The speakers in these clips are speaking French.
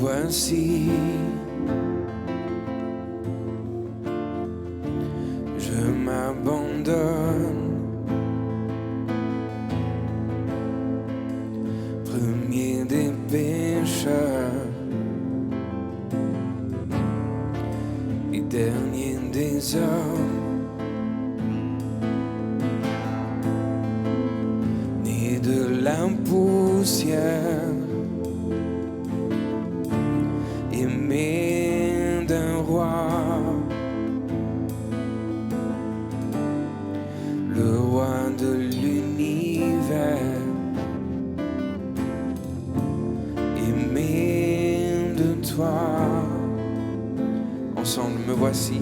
voici, je m'abandonne, premier des pécheurs et dernier des hommes, né de la poussière, aimé d'un roi, le roi de l'univers, aimé de toi. Ensemble, me voici,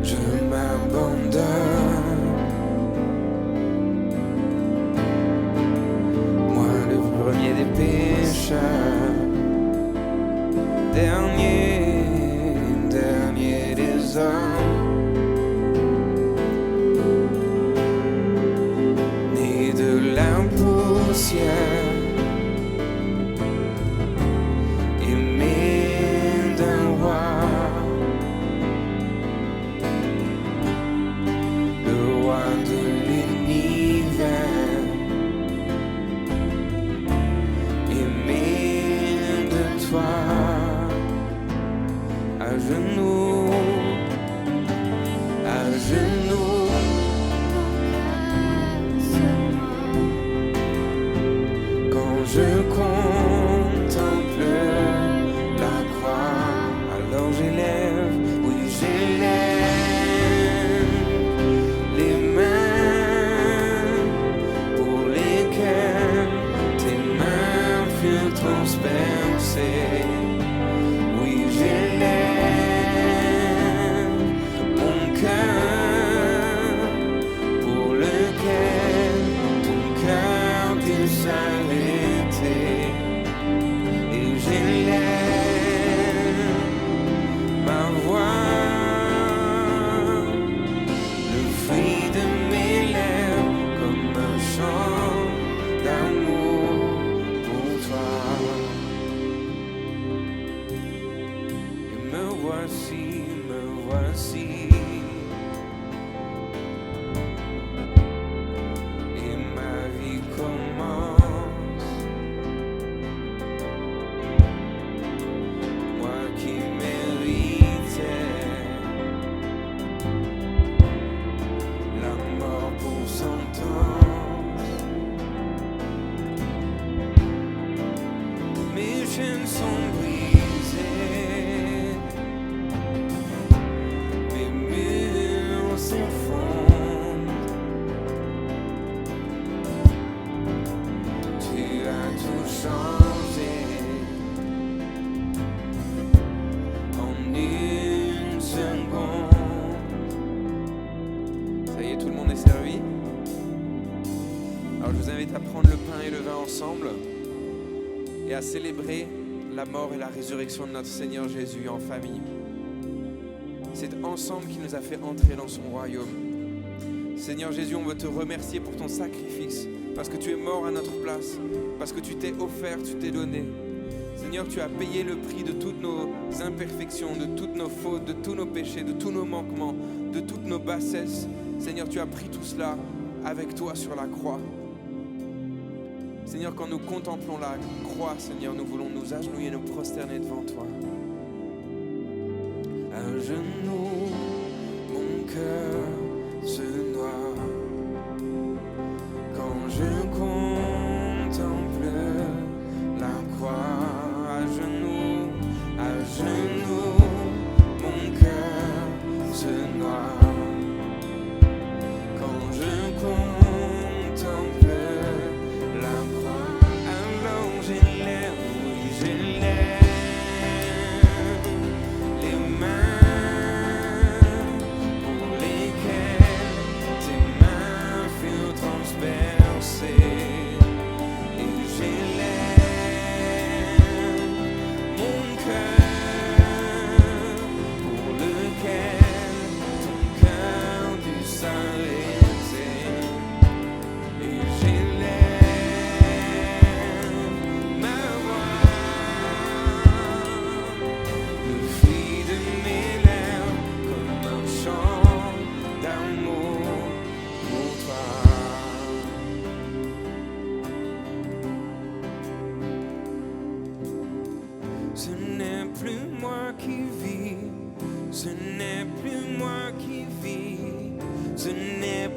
je m'abandonne, moi le premier des pécheurs, dernier des hommes, né de la poussière, à genoux, quand je contemple la croix, alors j'élève, oui j'élève les mains pour lesquelles tes mains furent transpercées. Me voici, et ma vie commence, moi qui méritais la mort pour sentence, mes chaînes sont brisées. Alors je vous invite à prendre le pain et le vin ensemble et à célébrer la mort et la résurrection de notre Seigneur Jésus en famille. C'est ensemble qu'il nous a fait entrer dans son royaume. Seigneur Jésus, on veut te remercier pour ton sacrifice, parce que tu es mort à notre place, parce que tu t'es offert, tu t'es donné. Seigneur, tu as payé le prix de toutes nos imperfections, de toutes nos fautes, de tous nos péchés, de tous nos manquements, de toutes nos bassesses. Seigneur, tu as pris tout cela avec toi sur la croix. Seigneur, quand nous contemplons la croix, Seigneur, nous voulons nous agenouiller, nous prosterner devant toi. À genoux, mon cœur se noie quand je contemple la croix. À genoux, mon cœur se noie quand je contemple la croix. Alors j'élève, oui j'élève les mains pour lesquelles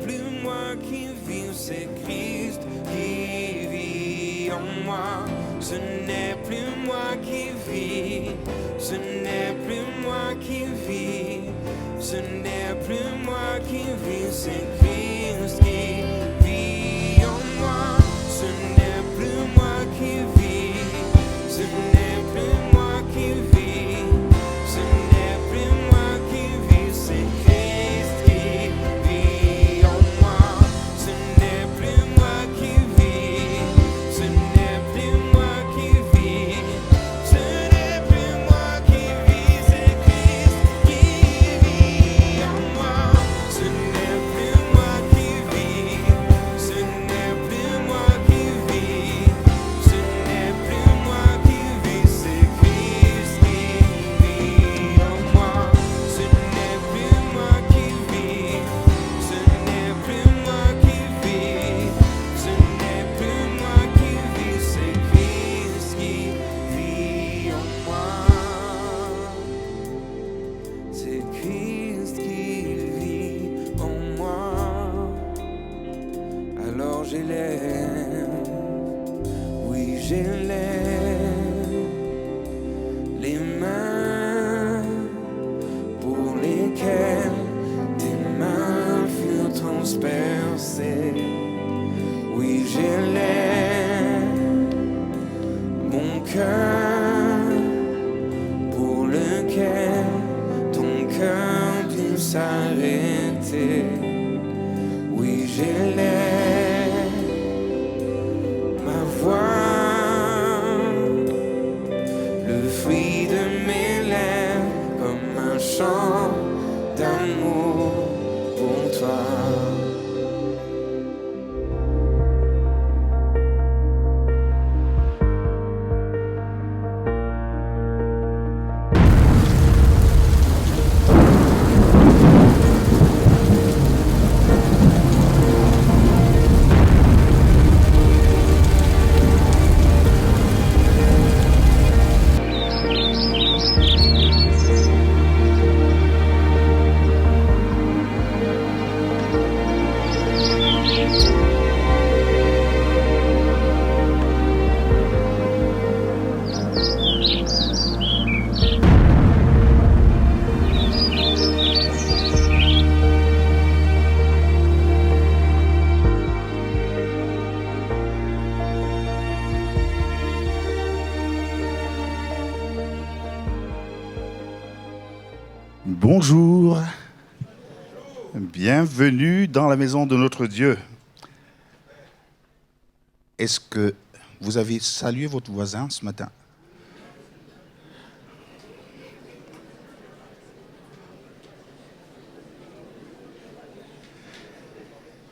plus moi qui vis, c'est Christ qui vit en moi. Ce n'est plus moi qui vis, ce n'est plus moi qui vis, ce n'est plus moi qui vis, c'est Christ qui vit en moi. Ce n'est plus moi qui vis, ce n'est plus moi qui vis, ce n'est plus moi qui vis, c'est Christ qui vit en moi. Ce n'est plus moi qui vis, ce n'est plus moi qui vis, ce n'est plus moi qui vis, c'est Christ qui vit en moi. Ce n'est plus moi qui vis, ce n'est plus moi qui vis, ce n'est plus moi qui vis, c'est Christ qui vit en moi. Ce n'est plus moi qui vis, ce n'est plus moi qui vis, ce n'est plus moi qui vis, c'est Christ qui vit en moi. C'est Christ qui vit en moi. Alors j'élève, oui j'élève les mains pour lesquelles tes mains furent transpercées. Oui j'élève mon cœur pour lequel ton cœur put s'arrêter. Oui j'élève ma voix, le fruit de mes lèvres, comme un chant d'amour pour toi. Bonjour, bienvenue dans la maison de notre Dieu. Est-ce que vous avez salué votre voisin ce matin?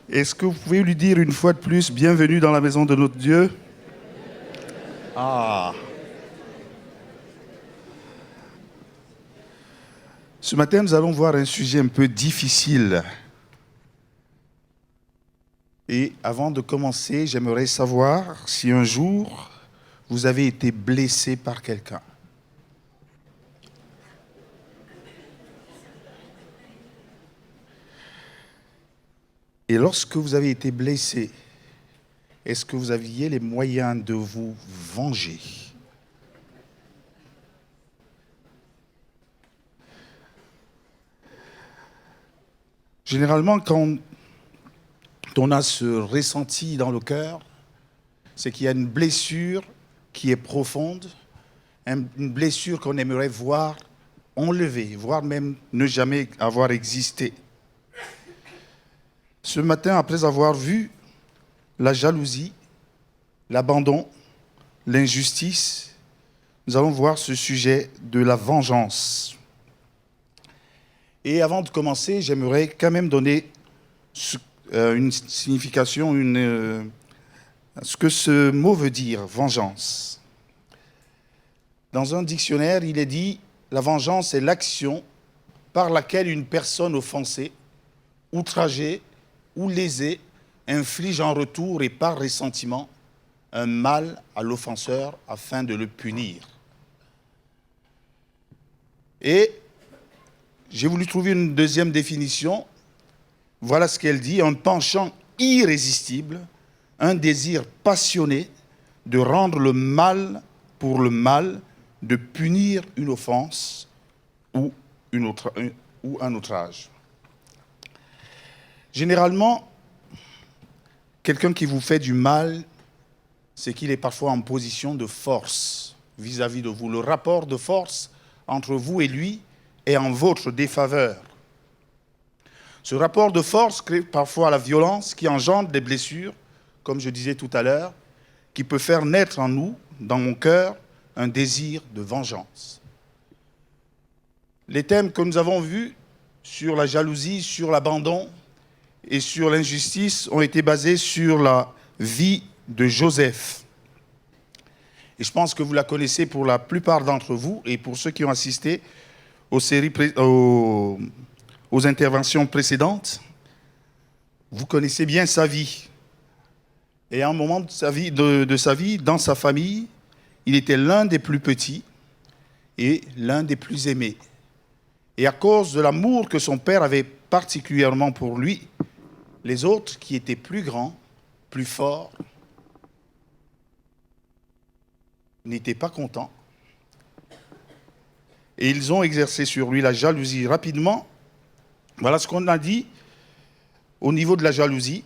Est-ce que vous pouvez lui dire une fois de plus, bienvenue dans la maison de notre Dieu? Ah! Ce matin, nous allons voir un sujet un peu difficile. Et avant de commencer, j'aimerais savoir si un jour, vous avez été blessé par quelqu'un. Et lorsque vous avez été blessé, est-ce que vous aviez les moyens de vous venger? Généralement, quand on a ce ressenti dans le cœur, c'est qu'il y a une blessure qui est profonde, une blessure qu'on aimerait voir enlevée, voire même ne jamais avoir existé. Ce matin, après avoir vu la jalousie, l'abandon, l'injustice, nous allons voir ce sujet de la vengeance. Et avant de commencer, j'aimerais quand même donner une signification, ce que ce mot veut dire, vengeance. Dans un dictionnaire, il est dit « La vengeance est l'action par laquelle une personne offensée, outragée ou lésée inflige en retour et par ressentiment un mal à l'offenseur afin de le punir. » Et j'ai voulu trouver une deuxième définition Voilà ce qu'elle dit, un penchant irrésistible, un désir passionné de rendre le mal pour le mal, de punir une offense ou un outrage. Généralement, quelqu'un qui vous fait du mal, c'est qu'il est parfois en position de force vis-à-vis de vous. Le rapport de force entre vous et lui est en votre défaveur. Ce rapport de force crée parfois la violence qui engendre des blessures, comme je disais tout à l'heure, qui peut faire naître en nous, dans mon cœur, un désir de vengeance. Les thèmes que nous avons vus sur la jalousie, sur l'abandon et sur l'injustice ont été basés sur la vie de Joseph. Et je pense que vous la connaissez pour la plupart d'entre vous et pour ceux qui ont assisté aux interventions précédentes, vous connaissez bien sa vie. Et à un moment de sa vie, dans sa famille, il était l'un des plus petits et l'un des plus aimés. Et à cause de l'amour que son père avait particulièrement pour lui, les autres qui étaient plus grands, plus forts, n'étaient pas contents. Et ils ont exercé sur lui la jalousie rapidement. Voilà ce qu'on a dit au niveau de la jalousie.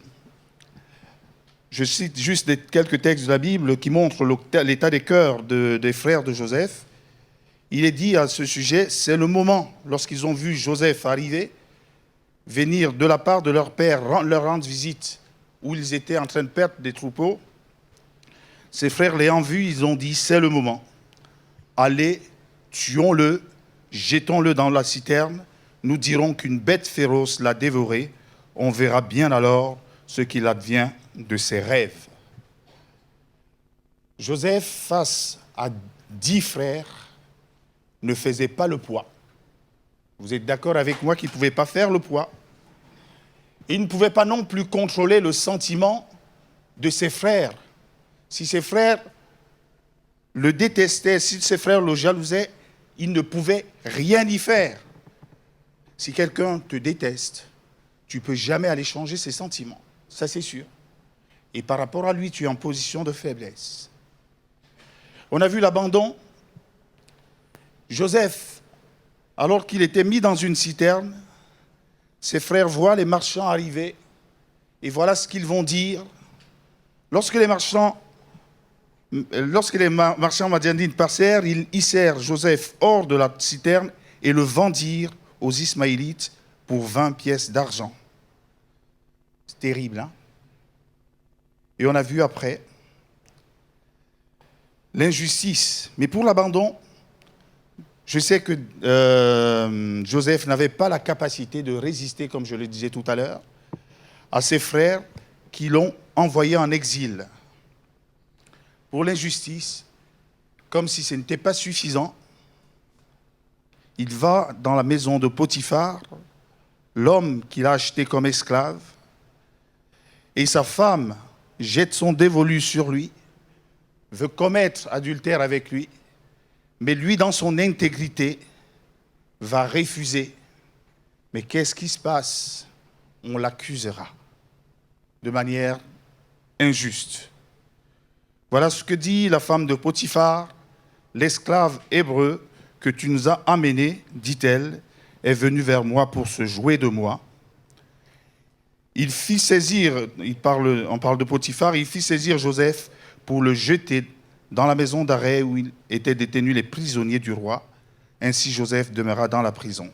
Je cite juste quelques textes de la Bible qui montrent l'état des cœurs des frères de Joseph. Il est dit à ce sujet, c'est le moment, lorsqu'ils ont vu Joseph arriver, venir de la part de leur père, leur rendre visite, où ils étaient en train de perdre des troupeaux. Ses frères l'ayant vu, ils ont dit, c'est le moment. Allez, tuons-le, jetons-le dans la citerne. Nous dirons qu'une bête féroce l'a dévoré. On verra bien alors ce qu'il advient de ses rêves. Joseph, face à 10 frères, ne faisait pas le poids. Vous êtes d'accord avec moi qu'il ne pouvait pas faire le poids. Il ne pouvait pas non plus contrôler le sentiment de ses frères. Si ses frères le détestaient, si ses frères le jalousaient, il ne pouvait rien y faire. Si quelqu'un te déteste, tu ne peux jamais aller changer ses sentiments. Ça, c'est sûr. Et par rapport à lui, tu es en position de faiblesse. On a vu l'abandon. Joseph, alors qu'il était mis dans une citerne, ses frères voient les marchands arriver et voilà ce qu'ils vont dire. Lorsque les marchands madianites passèrent, ils hissèrent Joseph hors de la citerne et le vendirent aux Ismaélites pour 20 pièces d'argent. C'est terrible, hein? Et on a vu après l'injustice. Mais pour l'abandon, je sais que Joseph n'avait pas la capacité de résister, comme je le disais tout à l'heure, à ses frères qui l'ont envoyé en exil. Pour l'injustice, comme si ce n'était pas suffisant, il va dans la maison de Potiphar, l'homme qu'il a acheté comme esclave, et sa femme jette son dévolu sur lui, veut commettre adultère avec lui, mais lui, dans son intégrité, va refuser. Mais qu'est-ce qui se passe? On l'accusera de manière injuste. Voilà ce que dit la femme de Potiphar, l'esclave hébreu que tu nous as amené, dit-elle, est venu vers moi pour se jouer de moi. Il fit saisir, on parle de Potiphar, il fit saisir Joseph pour le jeter dans la maison d'arrêt où étaient détenus les prisonniers du roi. Ainsi Joseph demeura dans la prison.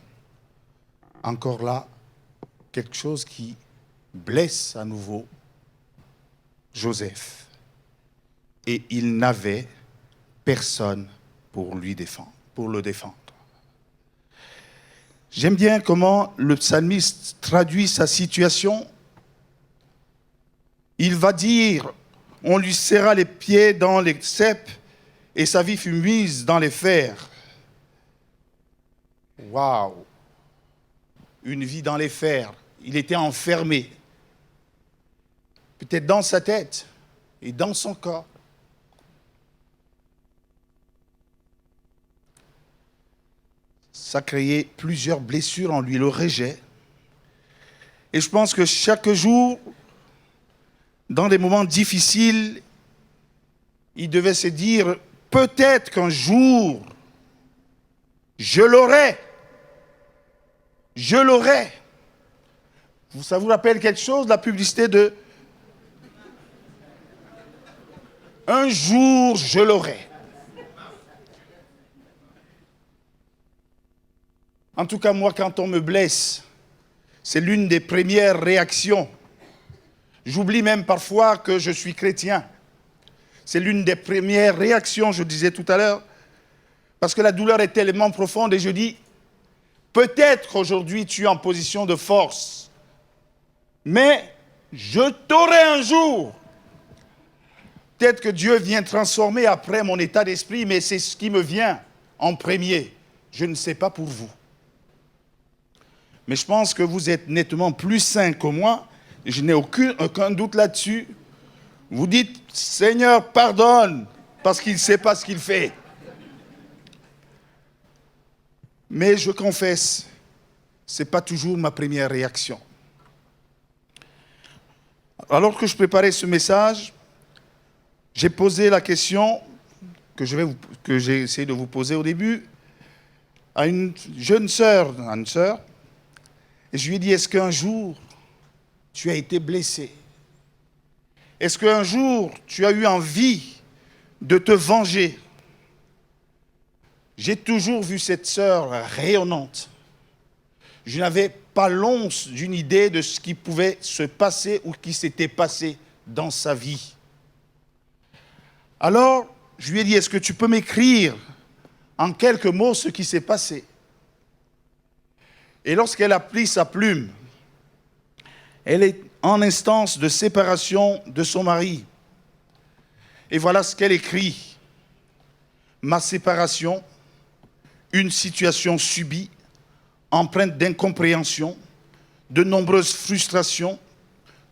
Encore là, quelque chose qui blesse à nouveau Joseph. Et il n'avait personne pour le défendre. J'aime bien comment le psalmiste traduit sa situation. Il va dire, on lui serra les pieds dans les ceps et sa vie fut mise dans les fers. Waouh! Une vie dans les fers. Il était enfermé. Peut-être dans sa tête et dans son corps. Ça créait plusieurs blessures en lui, le rejet. Et je pense que chaque jour, dans des moments difficiles, il devait se dire, peut-être qu'un jour, je l'aurai. Je l'aurai. Ça vous rappelle quelque chose, la publicité de « Un jour, je l'aurai ». En tout cas, moi, quand on me blesse, c'est l'une des premières réactions. J'oublie même parfois que je suis chrétien. C'est l'une des premières réactions, je disais tout à l'heure, parce que la douleur est tellement profonde et je dis, peut-être qu'aujourd'hui tu es en position de force, mais je t'aurai un jour. Peut-être que Dieu vient transformer après mon état d'esprit, mais c'est ce qui me vient en premier. Je ne sais pas pour vous. Mais je pense que vous êtes nettement plus saint que moi. Je n'ai aucun doute là-dessus. Vous dites, Seigneur, pardonne, parce qu'il ne sait pas ce qu'il fait. Mais je confesse, ce n'est pas toujours ma première réaction. Alors que je préparais ce message, j'ai posé la question que j'ai essayé de vous poser au début à une jeune sœur, et je lui ai dit, est-ce qu'un jour tu as été blessé? Est-ce qu'un jour tu as eu envie de te venger? J'ai toujours vu cette sœur rayonnante. Je n'avais pas l'once d'une idée de ce qui pouvait se passer ou qui s'était passé dans sa vie. Alors, je lui ai dit, est-ce que tu peux m'écrire en quelques mots ce qui s'est passé? Et lorsqu'elle a pris sa plume, elle est en instance de séparation de son mari. Et voilà ce qu'elle écrit. Ma séparation, une situation subie, empreinte d'incompréhension, de nombreuses frustrations,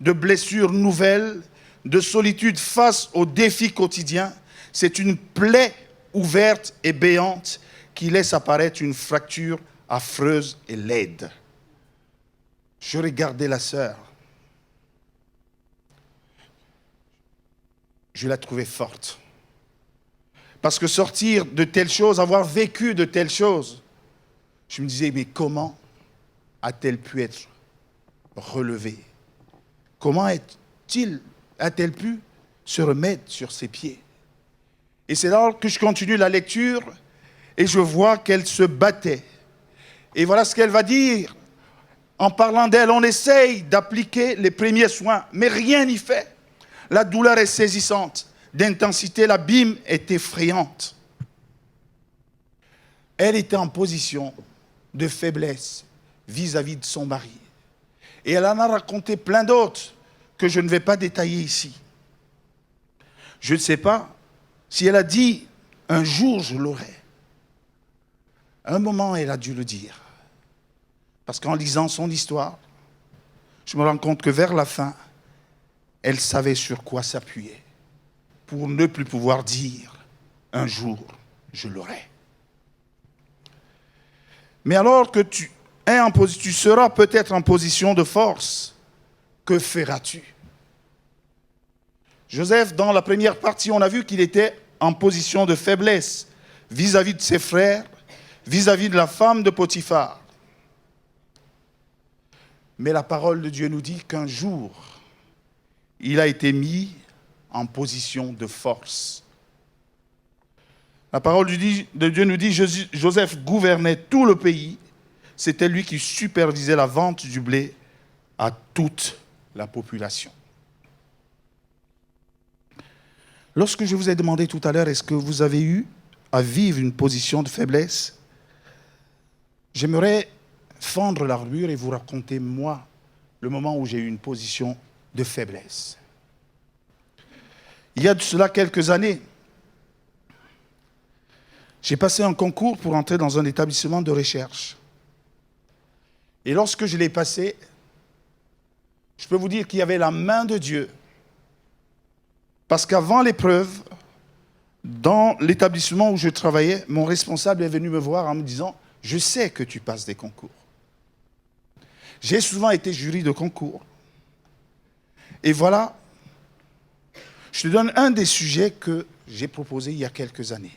de blessures nouvelles, de solitude face aux défis quotidiens. C'est une plaie ouverte et béante qui laisse apparaître une fracture affreuse et laide. Je regardais la sœur. Je la trouvais forte. Parce que sortir de telles choses, avoir vécu de telles choses, je me disais, mais comment a-t-elle pu être relevée? Comment a-t-elle pu se remettre sur ses pieds? Et c'est là que je continue la lecture et je vois qu'elle se battait. Et voilà ce qu'elle va dire. En parlant d'elle, on essaye d'appliquer les premiers soins, mais rien n'y fait. La douleur est saisissante. D'intensité, l'abîme est effrayante. Elle était en position de faiblesse vis-à-vis de son mari. Et elle en a raconté plein d'autres que je ne vais pas détailler ici. Je ne sais pas si elle a dit « un jour je l'aurai ». À un moment, elle a dû le dire. Parce qu'en lisant son histoire, je me rends compte que vers la fin, elle savait sur quoi s'appuyer pour ne plus pouvoir dire « un jour je l'aurai ». Mais alors que tu seras peut-être en position de force, que feras-tu? Joseph, dans la première partie, on a vu qu'il était en position de faiblesse vis-à-vis de ses frères, vis-à-vis de la femme de Potiphar. Mais la parole de Dieu nous dit qu'un jour, il a été mis en position de force. La parole de Dieu nous dit que Joseph gouvernait tout le pays. C'était lui qui supervisait la vente du blé à toute la population. Lorsque je vous ai demandé tout à l'heure, est-ce que vous avez eu à vivre une position de faiblesse? J'aimerais fendre l'armure et vous raconter, moi, le moment où j'ai eu une position de faiblesse. Il y a de cela quelques années, j'ai passé un concours pour entrer dans un établissement de recherche. Et lorsque je l'ai passé, je peux vous dire qu'il y avait la main de Dieu. Parce qu'avant l'épreuve, dans l'établissement où je travaillais, mon responsable est venu me voir en me disant « Je sais que tu passes des concours. J'ai souvent été jury de concours. Et voilà, je te donne un des sujets que j'ai proposé il y a quelques années.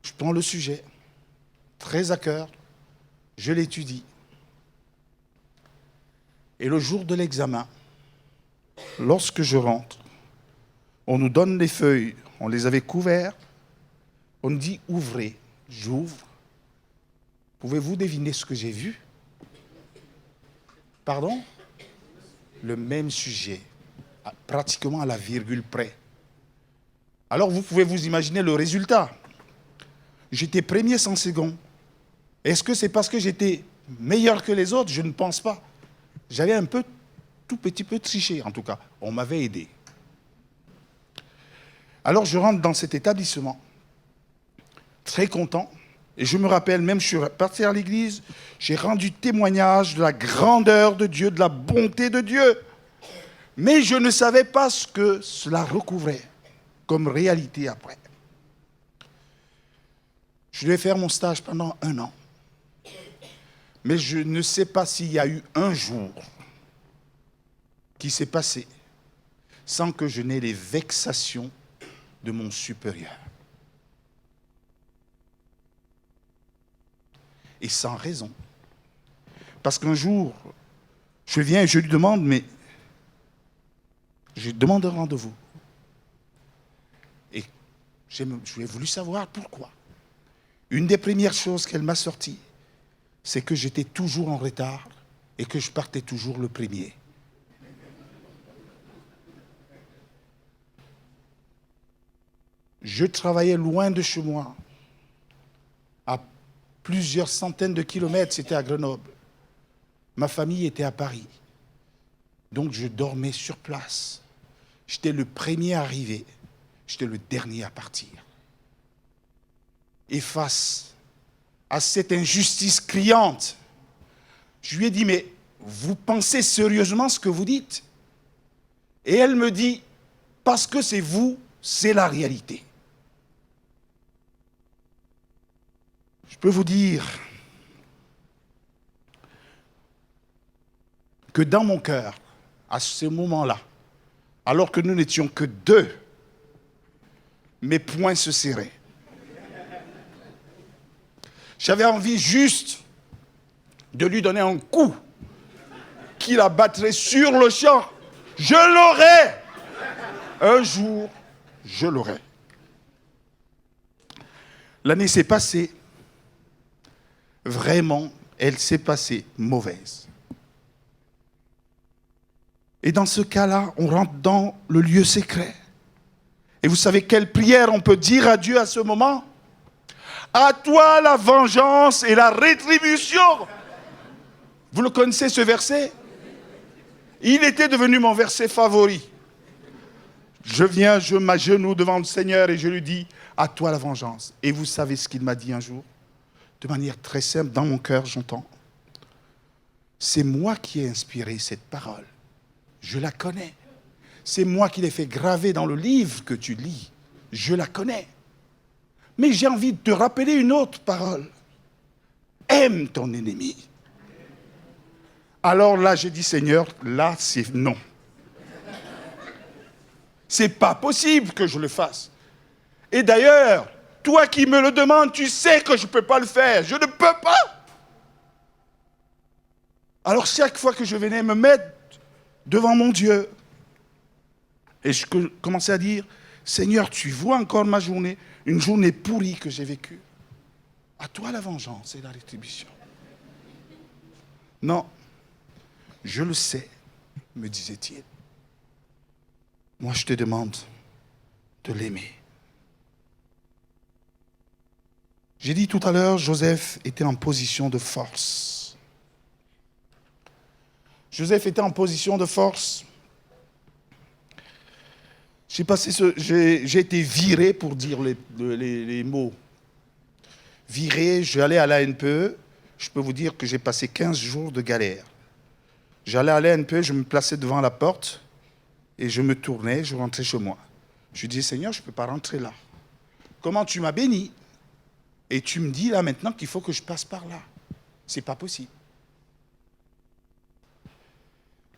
Je prends le sujet, très à cœur, je l'étudie. Et le jour de l'examen, lorsque je rentre, on nous donne les feuilles, on les avait couvertes, on nous dit ouvrez, j'ouvre. Pouvez-vous deviner ce que j'ai vu? Pardon? Le même sujet, pratiquement à la virgule près. Alors vous pouvez vous imaginer le résultat. J'étais premier sans second. Est-ce que c'est parce que j'étais meilleur que les autres? Je ne pense pas. J'avais un peu, tout petit peu triché en tout cas. On m'avait aidé. Alors je rentre dans cet établissement, très content. Et je me rappelle, même je suis parti à l'église, j'ai rendu témoignage de la grandeur de Dieu, de la bonté de Dieu. Mais je ne savais pas ce que cela recouvrait comme réalité après. Je devais faire mon stage pendant 1 an. Mais je ne sais pas s'il y a eu un jour qui s'est passé sans que je n'ai les vexations de mon supérieur. Et sans raison. Parce qu'un jour, je viens et je lui demande, mais je demande un rendez-vous. Et j'ai voulu savoir pourquoi. Une des premières choses qu'elle m'a sorties, c'est que j'étais toujours en retard et que je partais toujours le premier. Je travaillais loin de chez moi, à plusieurs centaines de kilomètres, c'était à Grenoble. Ma famille était à Paris. Donc je dormais sur place. J'étais le premier à arriver, j'étais le dernier à partir. Et face à cette injustice criante, je lui ai dit, mais vous pensez sérieusement ce que vous dites? Et elle me dit, parce que c'est vous, c'est la réalité. Je peux vous dire que dans mon cœur, à ce moment-là, alors que nous n'étions que 2, mes poings se serraient. J'avais envie juste de lui donner un coup qui la battrait sur le champ. Je l'aurai. Un jour, je l'aurai. L'année s'est passée. Vraiment, elle s'est passée mauvaise. Et dans ce cas-là, on rentre dans le lieu secret. Et vous savez quelle prière on peut dire à Dieu à ce moment? À toi la vengeance et la rétribution. Vous le connaissez ce verset? Il était devenu mon verset favori. Je viens, je m'agenouille devant le Seigneur et je lui dis, à toi la vengeance. Et vous savez ce qu'il m'a dit un jour? De manière très simple, dans mon cœur, j'entends. C'est moi qui ai inspiré cette parole. Je la connais. C'est moi qui l'ai fait graver dans le livre que tu lis. Je la connais. Mais j'ai envie de te rappeler une autre parole. Aime ton ennemi. Alors là, j'ai dit, Seigneur, là, c'est non. C'est pas possible que je le fasse. Et d'ailleurs, toi qui me le demandes, tu sais que je ne peux pas le faire. Je ne peux pas. Alors chaque fois que je venais me mettre devant mon Dieu, et je commençais à dire, Seigneur, tu vois encore ma journée, une journée pourrie que j'ai vécue. À toi la vengeance et la rétribution. Non, je le sais, me disait-il. Moi, je te demande de l'aimer. J'ai dit tout à l'heure, Joseph était en position de force. Joseph était en position de force. J'ai été viré, pour dire les mots. Viré, j'allais à l'ANPE. Je peux vous dire que j'ai passé 15 jours de galère. J'allais à l'ANPE, je me plaçais devant la porte et je me tournais, je rentrais chez moi. Je disais, Seigneur, je ne peux pas rentrer là. Comment tu m'as béni? Et tu me dis là maintenant qu'il faut que je passe par là. C'est pas possible.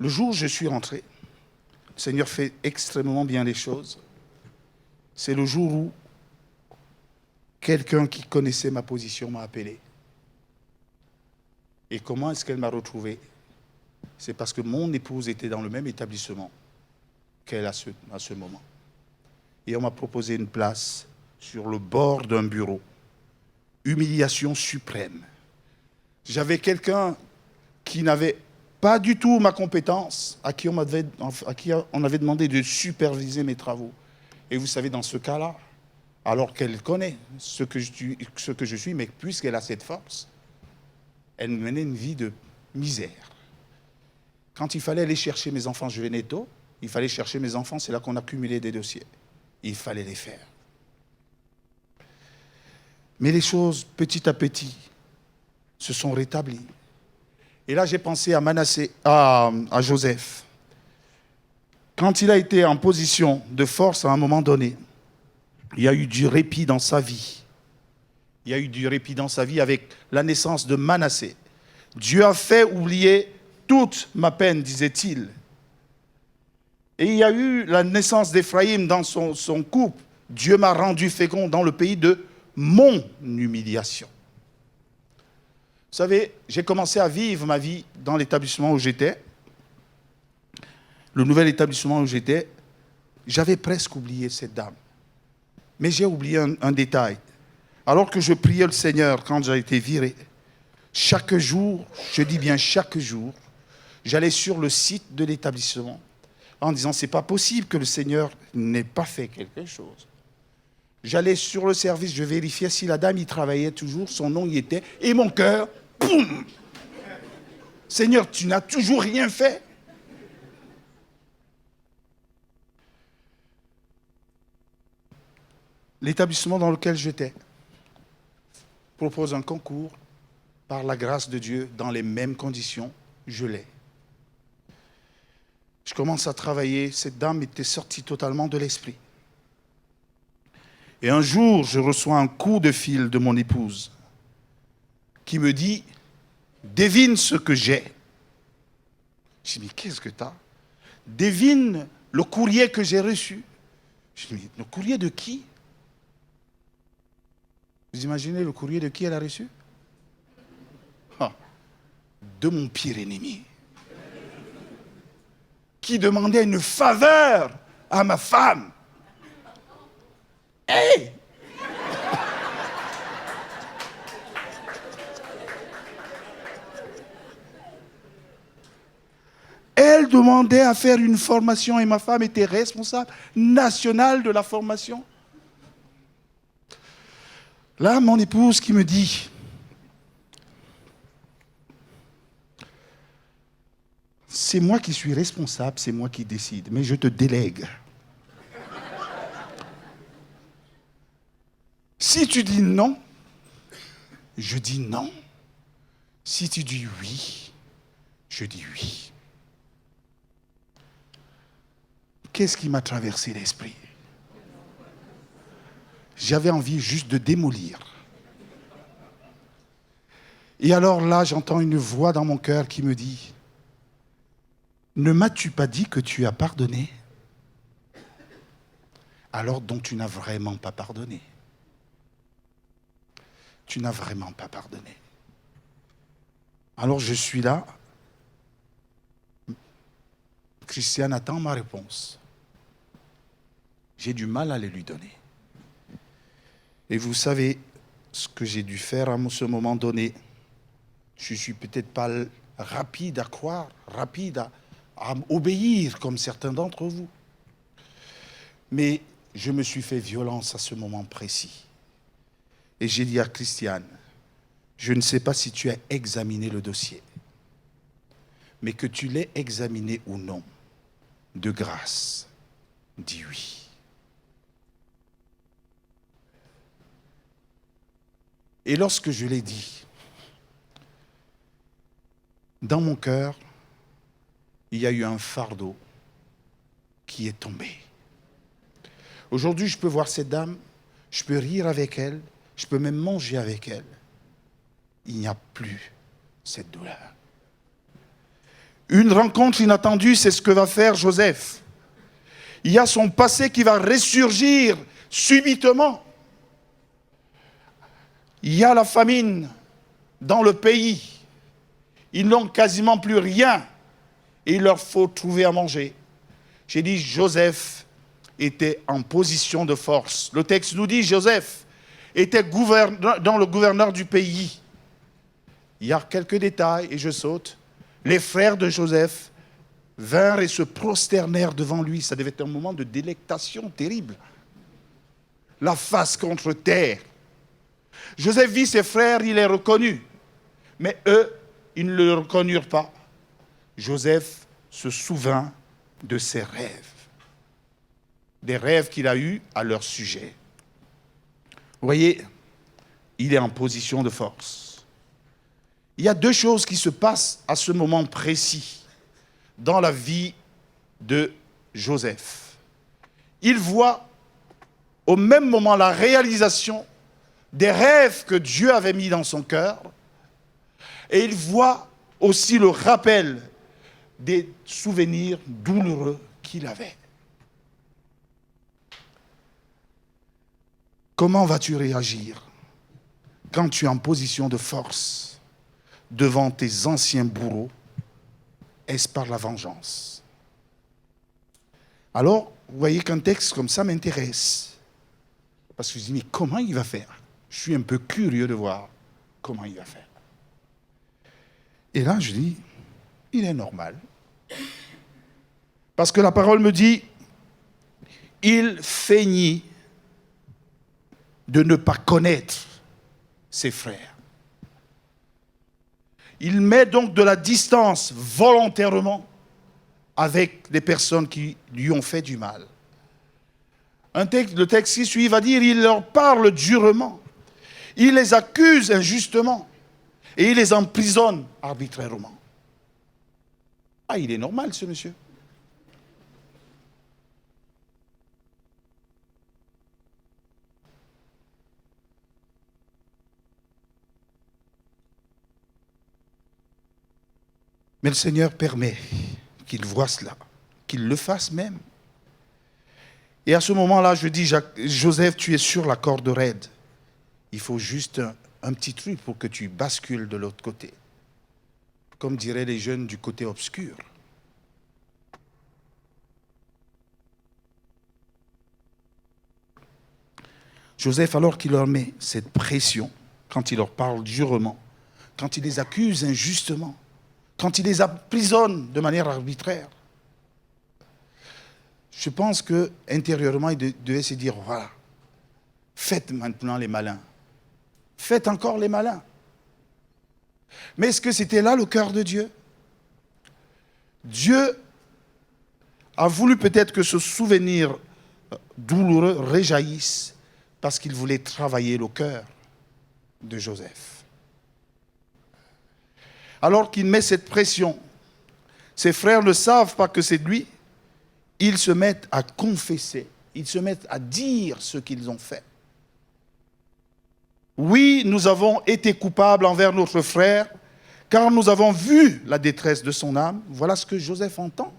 Le jour où je suis rentré, le Seigneur fait extrêmement bien les choses. C'est le jour où quelqu'un qui connaissait ma position m'a appelé. Et comment est-ce qu'elle m'a retrouvé? C'est parce que mon épouse était dans le même établissement qu'elle à ce moment. Et on m'a proposé une place sur le bord d'un bureau. Humiliation suprême. J'avais quelqu'un qui n'avait pas du tout ma compétence, à qui on avait demandé de superviser mes travaux. Et vous savez, dans ce cas-là, alors qu'elle connaît ce que je suis, mais puisqu'elle a cette force, elle menait une vie de misère. Quand il fallait aller chercher mes enfants, je venais tôt, il fallait chercher mes enfants, c'est là qu'on accumulait des dossiers. Il fallait les faire. Mais les choses, petit à petit, se sont rétablies. Et là, j'ai pensé à Joseph. Quand il a été en position de force à un moment donné, il y a eu du répit dans sa vie. Il y a eu du répit dans sa vie avec la naissance de Manassé. Dieu a fait oublier toute ma peine, disait-il. Et il y a eu la naissance d'Éphraïm dans son couple. Dieu m'a rendu fécond dans le pays de mon humiliation. Vous savez, j'ai commencé à vivre ma vie dans l'établissement où j'étais. Le nouvel établissement où j'étais, j'avais presque oublié cette dame. Mais j'ai oublié un détail. Alors que je priais le Seigneur quand j'ai été viré, chaque jour, je dis bien chaque jour, j'allais sur le site de l'établissement en disant, c'est pas possible que le Seigneur n'ait pas fait quelque chose. J'allais sur le service, je vérifiais si la dame y travaillait toujours, son nom y était, et mon cœur, boum! Seigneur, tu n'as toujours rien fait. L'établissement dans lequel j'étais propose un concours, par la grâce de Dieu, dans les mêmes conditions, je l'ai. Je commence à travailler, cette dame était sortie totalement de l'esprit. Et un jour, je reçois un coup de fil de mon épouse qui me dit, devine ce que j'ai. Je dis, mais qu'est-ce que tu as? Devine le courrier que j'ai reçu. Je dis, mais le courrier de qui? Vous imaginez le courrier de qui elle a reçu? De mon pire ennemi. Qui demandait une faveur à ma femme. Hey! Elle demandait à faire une formation et ma femme était responsable nationale de la formation. Là, mon épouse qui me dit, c'est moi qui suis responsable, c'est moi qui décide, mais je te délègue. Si tu dis non, je dis non. Si tu dis oui, je dis oui. Qu'est-ce qui m'a traversé l'esprit? J'avais envie juste de démolir. Et alors là, j'entends une voix dans mon cœur qui me dit, ne m'as-tu pas dit que tu as pardonné? Alors donc tu n'as vraiment pas pardonné. Tu n'as vraiment pas pardonné. Alors je suis là. Christiane attend ma réponse. J'ai du mal à les lui donner. Et vous savez ce que j'ai dû faire à ce moment donné. Je ne suis peut-être pas rapide à croire, rapide à obéir comme certains d'entre vous. Mais je me suis fait violence à ce moment précis. Et j'ai dit à Christiane, je ne sais pas si tu as examiné le dossier, mais que tu l'aies examiné ou non, de grâce, dis oui. Et lorsque je l'ai dit, dans mon cœur, il y a eu un fardeau qui est tombé. Aujourd'hui, je peux voir cette dame, je peux rire avec elle, je peux même manger avec elle. Il n'y a plus cette douleur. Une rencontre inattendue, c'est ce que va faire Joseph. Il y a son passé qui va ressurgir subitement. Il y a la famine dans le pays. Ils n'ont quasiment plus rien et il leur faut trouver à manger. J'ai dit, Joseph était en position de force. Le texte nous dit, Joseph était dans le gouverneur du pays. Il y a quelques détails et je saute. Les frères de Joseph vinrent et se prosternèrent devant lui. Ça devait être un moment de délectation terrible. La face contre terre. Joseph vit ses frères, il les reconnut. Mais eux, ils ne le reconnurent pas. Joseph se souvint de ses rêves. Des rêves qu'il a eus à leur sujet. Vous voyez, il est en position de force. Il y a deux choses qui se passent à ce moment précis dans la vie de Joseph. Il voit au même moment la réalisation des rêves que Dieu avait mis dans son cœur et il voit aussi le rappel des souvenirs douloureux qu'il avait. Comment vas-tu réagir quand tu es en position de force devant tes anciens bourreaux? Est-ce par la vengeance? Alors, vous voyez qu'un texte comme ça m'intéresse. Parce que je dis, mais comment il va faire? Je suis un peu curieux de voir comment il va faire. Et là, je dis, il est normal. Parce que la parole me dit, il feignit de ne pas connaître ses frères. Il met donc de la distance volontairement avec les personnes qui lui ont fait du mal. Le texte qui suit va dire, il leur parle durement, il les accuse injustement et il les emprisonne arbitrairement. Ah, il est normal ce monsieur. Mais le Seigneur permet qu'il voie cela, qu'il le fasse même. Et à ce moment-là, je dis, Joseph, tu es sur la corde raide. Il faut juste un petit truc pour que tu bascules de l'autre côté. Comme diraient les jeunes du côté obscur. Joseph, alors qu'il leur met cette pression, quand il leur parle durement, quand il les accuse injustement, quand il les emprisonne de manière arbitraire, je pense qu'intérieurement, il devait se dire, voilà, faites maintenant les malins. Faites encore les malins. Mais est-ce que c'était là le cœur de Dieu? Dieu a voulu peut-être que ce souvenir douloureux réjaillisse parce qu'il voulait travailler le cœur de Joseph. Alors qu'il met cette pression, ses frères ne savent pas que c'est lui, ils se mettent à confesser, ils se mettent à dire ce qu'ils ont fait. Oui, nous avons été coupables envers notre frère, car nous avons vu la détresse de son âme. Voilà ce que Joseph entend.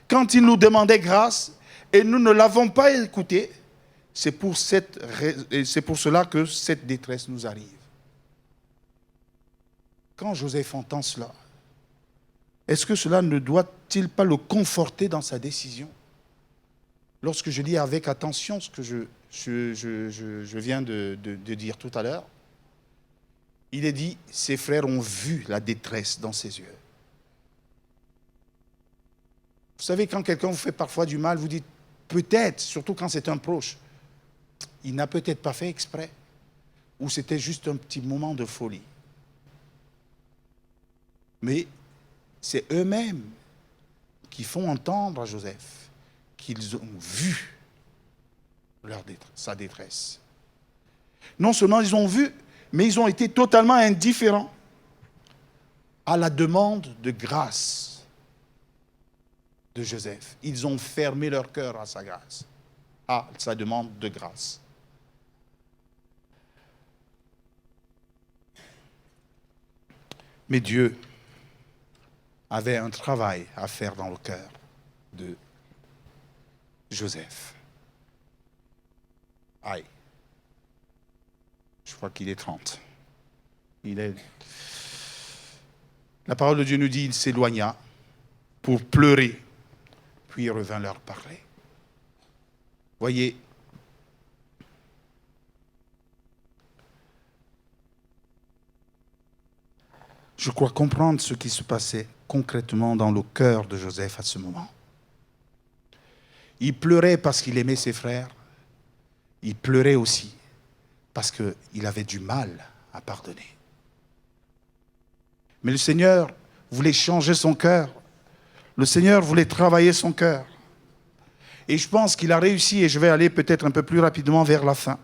Quand il nous demandait grâce, et nous ne l'avons pas écouté, c'est pour cela que cette détresse nous arrive. Quand Joseph entend cela, est-ce que cela ne doit-il pas le conforter dans sa décision? Lorsque je lis avec attention ce que je viens de dire tout à l'heure, il est dit, ses frères ont vu la détresse dans ses yeux. Vous savez, quand quelqu'un vous fait parfois du mal, vous dites, peut-être, surtout quand c'est un proche, il n'a peut-être pas fait exprès, ou c'était juste un petit moment de folie. Mais c'est eux-mêmes qui font entendre à Joseph qu'ils ont vu sa détresse. Non seulement ils ont vu, mais ils ont été totalement indifférents à la demande de grâce de Joseph. Ils ont fermé leur cœur à sa grâce, à sa demande de grâce. Mais Dieu avait un travail à faire dans le cœur de Joseph. Aïe. Je crois qu'il est 30. La parole de Dieu nous dit, il s'éloigna pour pleurer, puis il revint leur parler. Voyez, je crois comprendre ce qui se passait concrètement dans le cœur de Joseph à ce moment. Il pleurait parce qu'il aimait ses frères. Il pleurait aussi parce qu'il avait du mal à pardonner. Mais le Seigneur voulait changer son cœur. Le Seigneur voulait travailler son cœur. Et je pense qu'il a réussi, et je vais aller peut-être un peu plus rapidement vers la fin.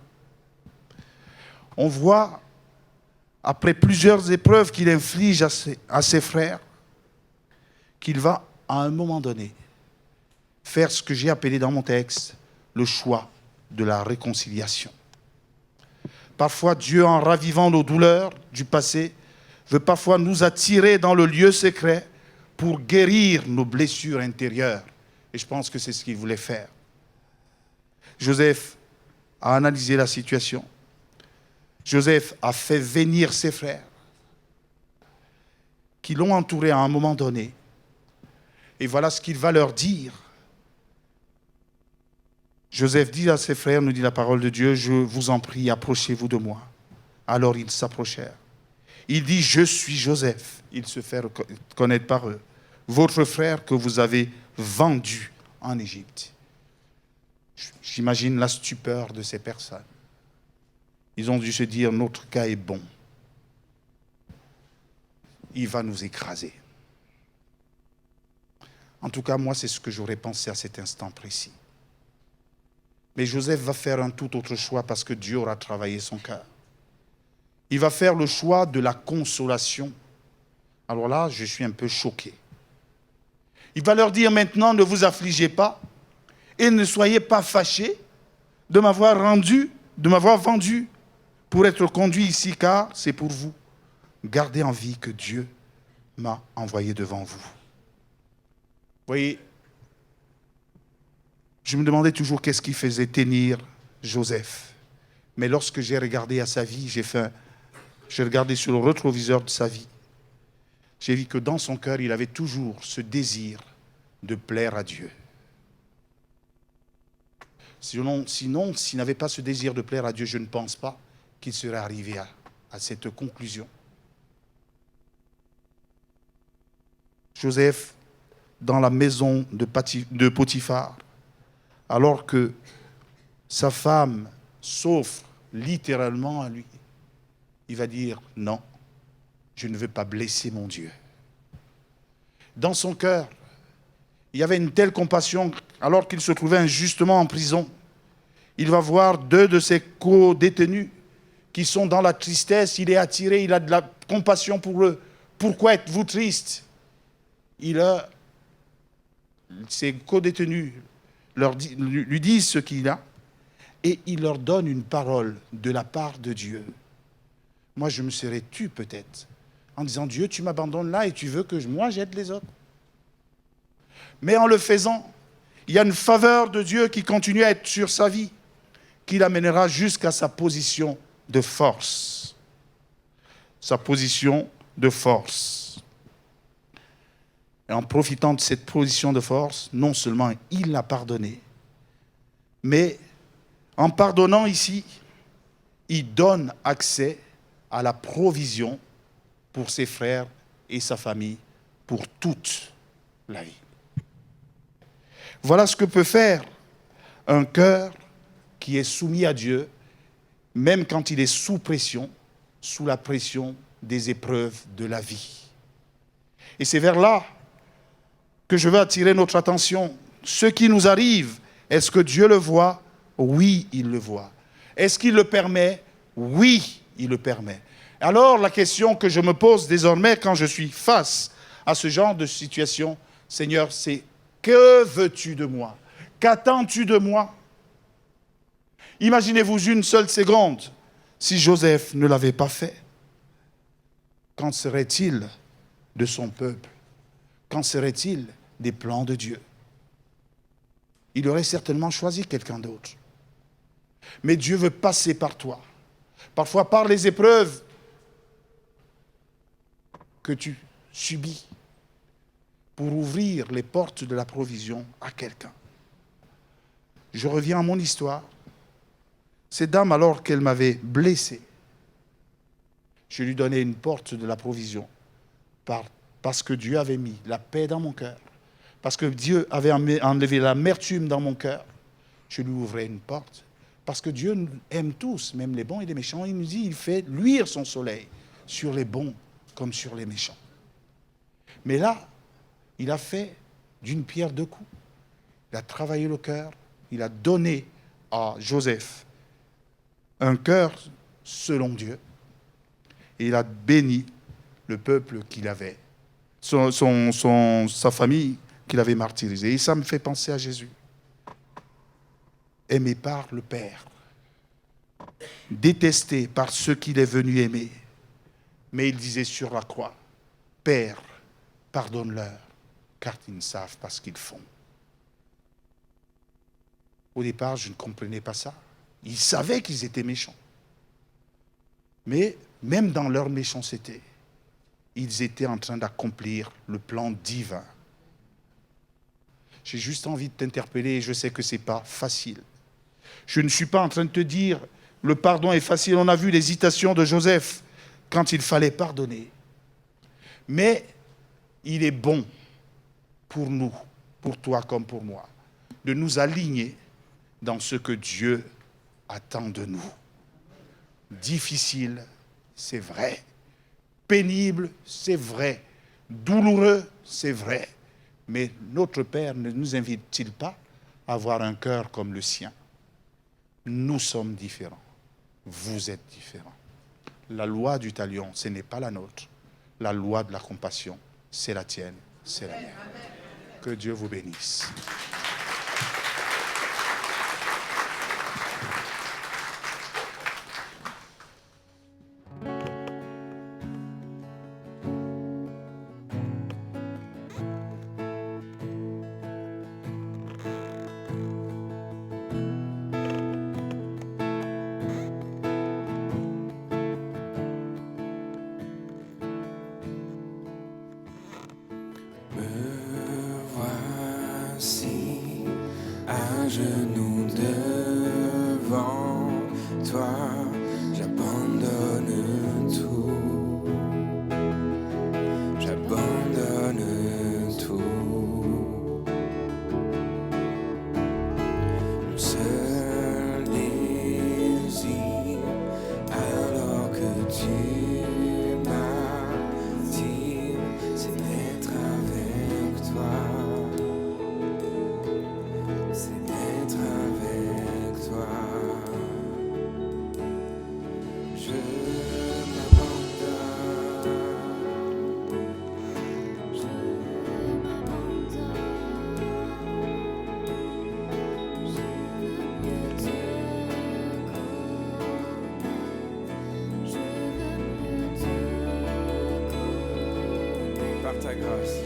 On voit, après plusieurs épreuves qu'il inflige à ses frères, qu'il va, à un moment donné, faire ce que j'ai appelé dans mon texte le choix de la réconciliation. Parfois, Dieu, en ravivant nos douleurs du passé, veut parfois nous attirer dans le lieu secret pour guérir nos blessures intérieures. Et je pense que c'est ce qu'il voulait faire. Joseph a analysé la situation. Joseph a fait venir ses frères qui l'ont entouré à un moment donné. Et voilà ce qu'il va leur dire. Joseph dit à ses frères, nous dit la parole de Dieu, je vous en prie, approchez-vous de moi. Alors ils s'approchèrent. Il dit, je suis Joseph. Il se fait connaître par eux. Votre frère que vous avez vendu en Égypte. J'imagine la stupeur de ces personnes. Ils ont dû se dire, notre cas est bon. Il va nous écraser. En tout cas, moi, c'est ce que j'aurais pensé à cet instant précis. Mais Joseph va faire un tout autre choix parce que Dieu aura travaillé son cœur. Il va faire le choix de la consolation. Alors là, je suis un peu choqué. Il va leur dire maintenant, ne vous affligez pas et ne soyez pas fâchés de m'avoir vendu pour être conduit ici, car c'est pour vous. Gardez en vie que Dieu m'a envoyé devant vous. Vous voyez, je me demandais toujours qu'est-ce qui faisait tenir Joseph. Mais lorsque j'ai regardé à sa vie, j'ai regardé sur le rétroviseur de sa vie. J'ai vu que dans son cœur, il avait toujours ce désir de plaire à Dieu. Sinon, s'il n'avait pas ce désir de plaire à Dieu, je ne pense pas qu'il serait arrivé à cette conclusion. Joseph, dans la maison de Potiphar, alors que sa femme s'offre littéralement à lui, il va dire « Non, je ne veux pas blesser mon Dieu ». Dans son cœur, il y avait une telle compassion, alors qu'il se trouvait injustement en prison. Il va voir 2 de ses co-détenus qui sont dans la tristesse. Il est attiré, il a de la compassion pour eux. Pourquoi êtes-vous tristes? Ses co-détenus lui disent ce qu'il a et il leur donne une parole de la part de Dieu. Moi, je me serais tu peut-être en disant, Dieu, tu m'abandonnes là et tu veux que moi j'aide les autres. Mais en le faisant, il y a une faveur de Dieu qui continue à être sur sa vie, qui l'amènera jusqu'à sa position de force. Sa position de force. Et en profitant de cette position de force, non seulement il l'a pardonné, mais en pardonnant ici, il donne accès à la provision pour ses frères et sa famille pour toute la vie. Voilà ce que peut faire un cœur qui est soumis à Dieu, même quand il est sous pression, sous la pression des épreuves de la vie. Et c'est vers là que je veux attirer notre attention. Ce qui nous arrive, est-ce que Dieu le voit? Oui, il le voit. Est-ce qu'il le permet? Oui, il le permet. Alors, la question que je me pose désormais quand je suis face à ce genre de situation, Seigneur, c'est que veux-tu de moi? Qu'attends-tu de moi? Imaginez-vous une seule seconde, si Joseph ne l'avait pas fait. Qu'en serait-il de son peuple? qu'en serait-il des plans de Dieu? Il aurait certainement choisi quelqu'un d'autre. Mais Dieu veut passer par toi. Parfois par les épreuves que tu subis pour ouvrir les portes de la provision à quelqu'un. Je reviens à mon histoire. Cette dame, alors qu'elle m'avait blessé, je lui donnais une porte de la provision parce que Dieu avait mis la paix dans mon cœur, parce que Dieu avait enlevé l'amertume dans mon cœur. Je lui ouvrais une porte. Parce que Dieu nous aime tous, même les bons et les méchants. Il nous dit, il fait luire son soleil sur les bons comme sur les méchants. Mais là, il a fait d'une pierre deux coups. Il a travaillé le cœur. Il a donné à Joseph un cœur selon Dieu. Et il a béni le peuple qu'il avait, sa famille qu'il avait martyrisée. Et ça me fait penser à Jésus. Aimé par le Père, détesté par ceux qu'il est venu aimer. Mais il disait sur la croix, Père, pardonne-leur, car ils ne savent pas ce qu'ils font. Au départ, je ne comprenais pas ça. Ils savaient qu'ils étaient méchants. Mais même dans leur méchanceté, ils étaient en train d'accomplir le plan divin. J'ai juste envie de t'interpeller et je sais que ce n'est pas facile. Je ne suis pas en train de te dire le pardon est facile. On a vu l'hésitation de Joseph quand il fallait pardonner. Mais il est bon pour nous, pour toi comme pour moi, de nous aligner dans ce que Dieu attend de nous. Difficile, c'est vrai. Pénible, c'est vrai. Douloureux, c'est vrai. Mais notre Père ne nous invite-t-il pas à avoir un cœur comme le sien? Nous sommes différents. Vous êtes différents. La loi du talion, ce n'est pas la nôtre. La loi de la compassion, c'est la tienne, c'est la mienne. Que Dieu vous bénisse. Genoux devant toi, j'abandonne tout, j'abandonne tout. Mon seul désir, alors que tu m'attires, c'est d'être avec toi. Par ta grâce.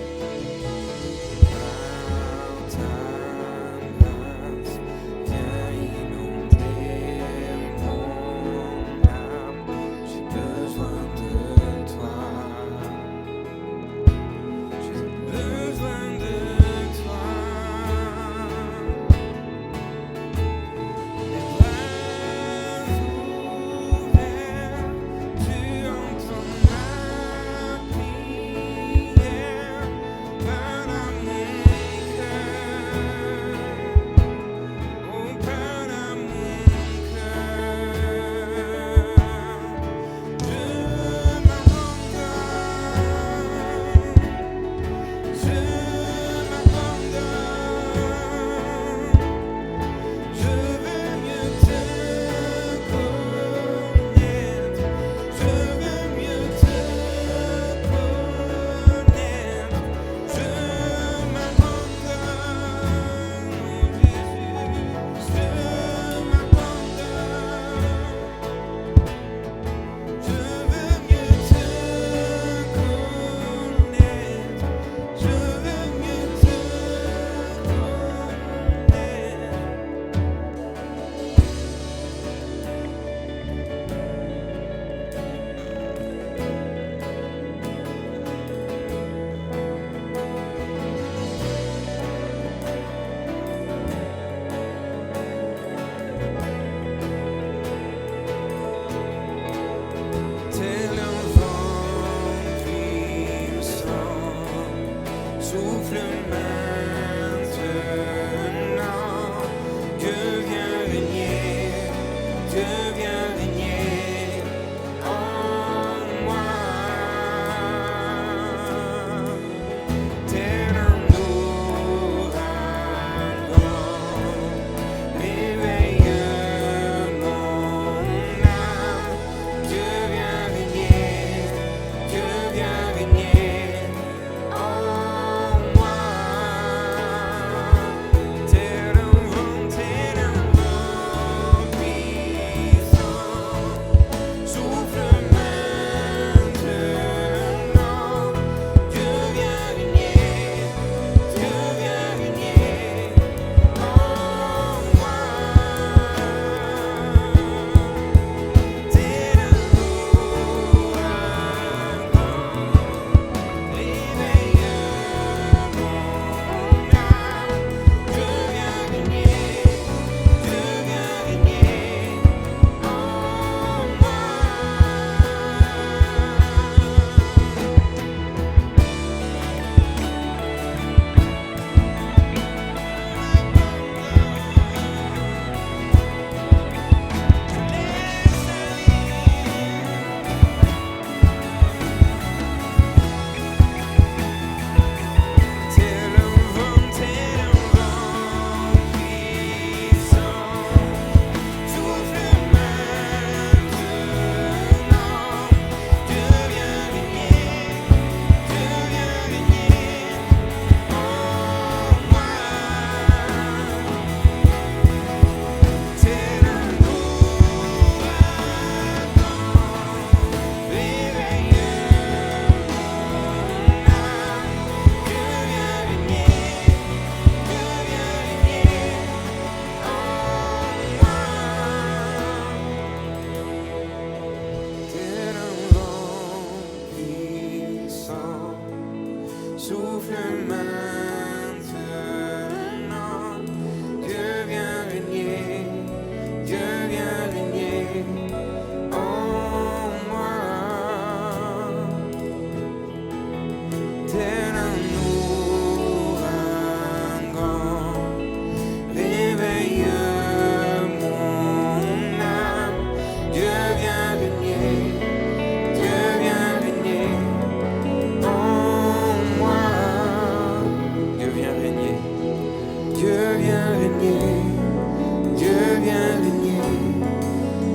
régner, Dieu viens régner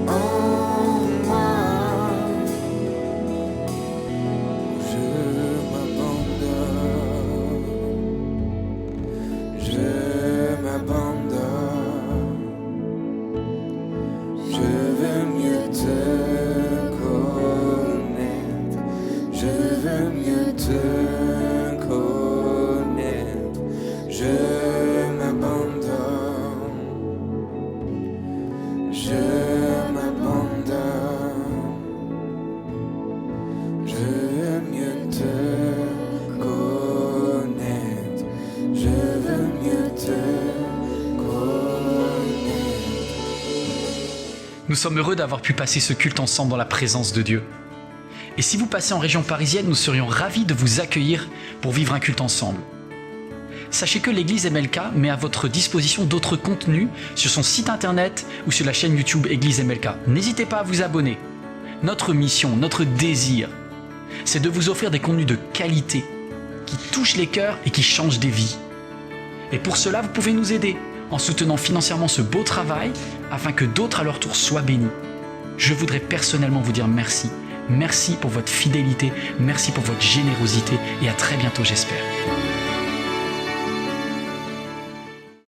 en moi. Je m'abandonne, je m'abandonne, je veux mieux te connaître, je veux mieux te connaître, je m'abandonne, je m'abandonne, je veux mieux te connaître, je veux mieux te connaître. Nous sommes heureux d'avoir pu passer ce culte ensemble dans la présence de Dieu. Et si vous passez en région parisienne, nous serions ravis de vous accueillir pour vivre un culte ensemble. Sachez que l'église MLK met à votre disposition d'autres contenus sur son site internet ou sur la chaîne YouTube Église MLK. N'hésitez pas à vous abonner. Notre mission, notre désir, c'est de vous offrir des contenus de qualité qui touchent les cœurs et qui changent des vies. Et pour cela, vous pouvez nous aider en soutenant financièrement ce beau travail afin que d'autres à leur tour soient bénis. Je voudrais personnellement vous dire merci. Merci pour votre fidélité, merci pour votre générosité et à très bientôt j'espère.